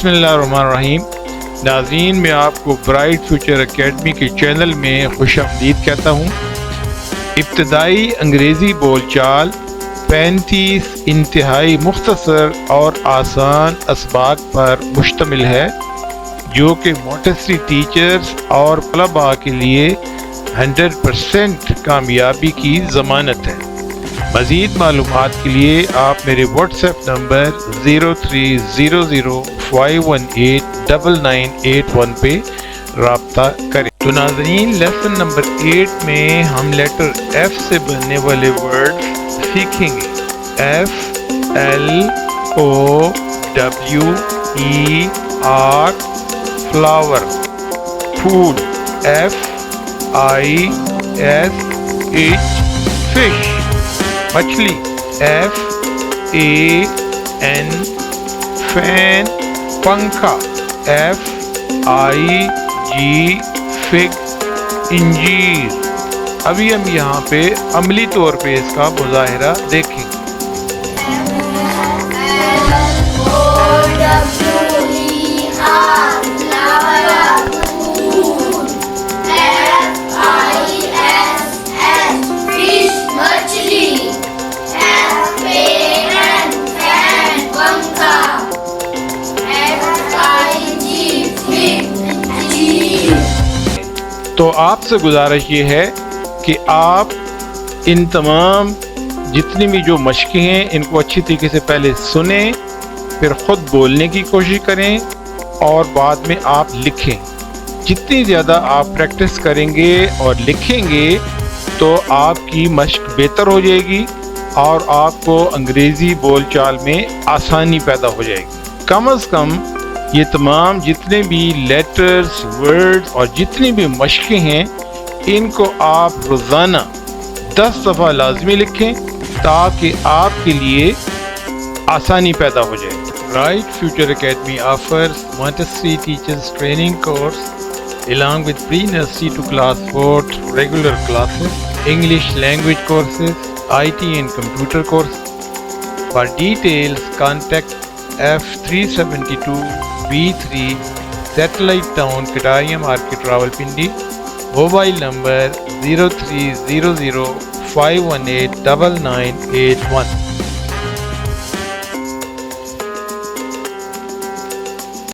बिस्मिल्लाहिर्रहमानिर्रहीम। नाज़रीन, मैं आपको ब्राइट फ्यूचर एकेडमी के चैनल में खुश आमदीद कहता हूँ। इब्तदाई अंग्रेज़ी बोलचाल 35 इंतहाई मुख्तसर और आसान असबाक पर मुश्तमिल है, जो कि मोंटेसरी टीचर्स और तलबा के लिए 100% कामयाबी की ज़मानत है। मज़ीद मालूमात के लिए आप मेरे व्हाट्सएप नंबर 0300518991 पे रब्ता करें। तो नाज़रीन, लेसन नंबर 8 में हम लेटर F से बनने वाले वर्ड सीखेंगे। FLOWER, flower. Food, FISH, fish. मछली, FAN, फैन। पंखा, FIG, फिग, इंजीर। अभी हम यहाँ पे अमली तौर पे इसका मुज़ाहिरा देखेंगे। तो आपसे गुजारिश ये है कि आप इन तमाम जितनी भी जो मशक़ें हैं इनको अच्छी तरीके से पहले सुनें, फिर ख़ुद बोलने की कोशिश करें और बाद में आप लिखें। जितनी ज़्यादा आप प्रैक्टिस करेंगे और लिखेंगे तो आपकी मशक़ बेहतर हो जाएगी और आपको अंग्रेज़ी बोलचाल में आसानी पैदा हो जाएगी। कम अज़ कम ये तमाम जितने भी लेटर्स, वर्ड्स और जितनी भी मशक़ें हैं इनको आप रोज़ाना 10 दफ़ा लाजमी लिखें ताकि आपके लिए आसानी पैदा हो जाए। Bright future academy offers Montessori teachers training course along with pre-nursery to class 4 regular classes, English language courses, IT and computer courses. For details, contact F372B3 Satellite Town, Kataria Market, Rawalpindi. Mobile number 0300518991.